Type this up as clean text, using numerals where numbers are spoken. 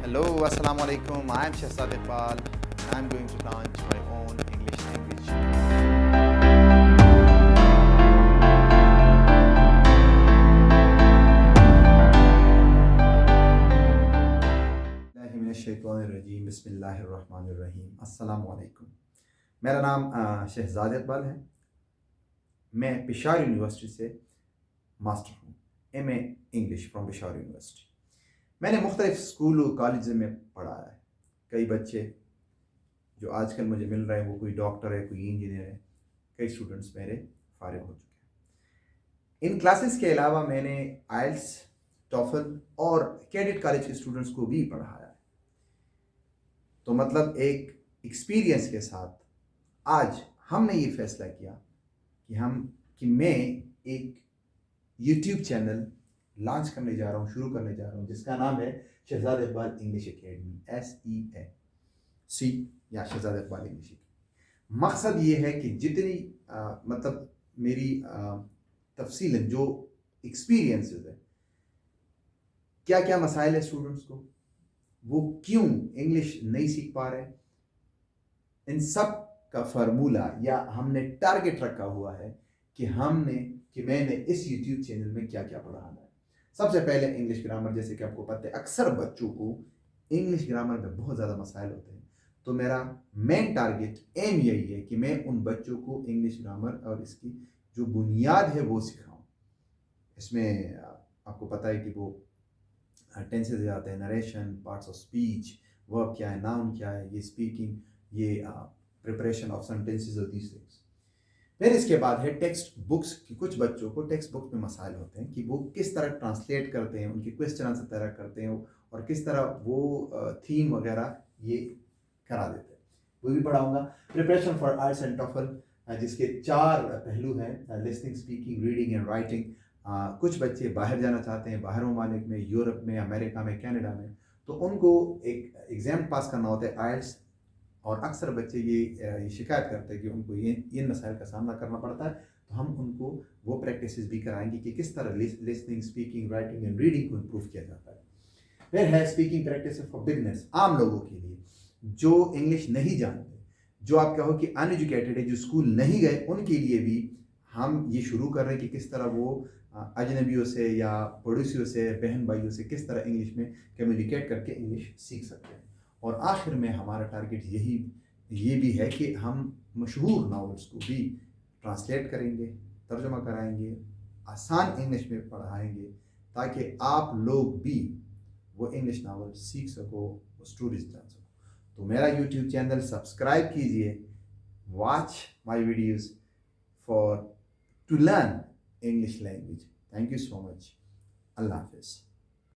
Hello, Assalamu alaikum. I am Shahzad Iqbal and I am going to launch my own English language. الرجیم بسم اللہ الرحمن الرحیم السلام علیکم. میرا نام شہزاد اقبال ہے. میں پشاور یونیورسٹی سے ماسٹر ہوں, M A English from Peshawar university. میں نے مختلف اسکول و کالج میں پڑھا ہے. کئی بچے جو آج کل مجھے مل رہے ہیں وہ کوئی ڈاکٹر ہے, کوئی انجینئر ہے. کئی اسٹوڈنٹس میرے فارغ ہو چکے ہیں. ان کلاسز کے علاوہ میں نے آئلس, ٹوفل اور کیڈٹ کالج کے اسٹوڈنٹس کو بھی پڑھایا ہے. تو مطلب ایک ایکسپیرینس کے ساتھ آج ہم نے یہ فیصلہ کیا کہ میں ایک یوٹیوب چینل لانچ کرنے جا رہا ہوں, شروع کرنے جا رہا ہوں, جس کا نام ہے Shahzad Iqbal English academy, SEAC یا شہزاد اقبال انگلش اکیڈمی. مقصد یہ ہے کہ جتنی مطلب میری تفصیل جو ایکسپیرینسز ہے, کیا کیا مسائل ہے اسٹوڈنٹس کو, وہ کیوں انگلش نہیں سیکھ پا رہے, ان سب کا فارمولہ یا ہم نے ٹارگٹ رکھا ہوا ہے کہ میں نے اس یوٹیوب چینل میں کیا کیا پڑھانا ہے. سب سے پہلے انگلش گرامر, جیسے کہ آپ کو پتہ ہے اکثر بچوں کو انگلش گرامر میں بہت زیادہ مسائل ہوتے ہیں. تو میرا مین ٹارگٹ ایم یہی ہے کہ میں ان بچوں کو انگلش گرامر اور اس کی جو بنیاد ہے وہ سکھاؤں. اس میں آپ کو پتہ ہے کہ وہ ٹینسز آتے ہیں, نریشن, پارٹس آف اسپیچ, ورب کیا ہے, ناؤن کیا ہے, یہ اسپیکنگ, یہ پریپریشن آف سینٹینسز اور دیز تھنگس. پھر اس کے بعد ہے ٹیکسٹ بکس کی. کچھ بچوں کو ٹیکسٹ بک میں مسائل ہوتے ہیں کہ وہ کس طرح ٹرانسلیٹ کرتے ہیں, ان کی کویسچن آنسر طرح کرتے ہیں, اور کس طرح وہ تھیم وغیرہ یہ کرا دیتے ہیں, وہ بھی پڑھاؤں گا. پریپریشن فار آئلٹس اینڈ ٹوفل, جس کے 4 پہلو ہیں, listening, speaking, reading and writing. کچھ بچے باہر جانا چاہتے ہیں, باہر ممالک میں, یورپ میں, امریکہ میں, کینیڈا میں, تو ان کو ایک ایگزام پاس کرنا ہوتا ہے آئلٹس, اور اکثر بچے یہ شکایت کرتے ہیں کہ ان کو ان مسائل کا سامنا کرنا پڑتا ہے. تو ہم ان کو وہ پریکٹسز بھی کرائیں گے کہ کس طرح listening, speaking, writing and reading کو امپروو کیا جاتا ہے. پھر ہے اسپیکنگ پریکٹس فار بگنرس, عام لوگوں کے لیے جو انگلش نہیں جانتے, جو آپ کہو کہ ان ایجوکیٹڈ ہے, جو اسکول نہیں گئے, ان کے لیے بھی ہم یہ شروع کر رہے ہیں کہ کس طرح وہ اجنبیوں سے یا پڑوسیوں سے, بہن بھائیوں سے کس طرح انگلش میں کمیونیکیٹ کر کے انگلش سیکھ سکتے ہیں. اور آخر میں ہمارا ٹارگٹ یہ بھی ہے کہ ہم مشہور ناولس کو بھی ٹرانسلیٹ کریں گے, ترجمہ کرائیں گے, آسان انگلش میں پڑھائیں گے, تاکہ آپ لوگ بھی وہ انگلش ناول سیکھ سکو, وہ اسٹوریز جان سکو. تو میرا یوٹیوب چینل سبسکرائب کیجئے, watch my videos to learn English language. Thank you so much. Allah Hafiz.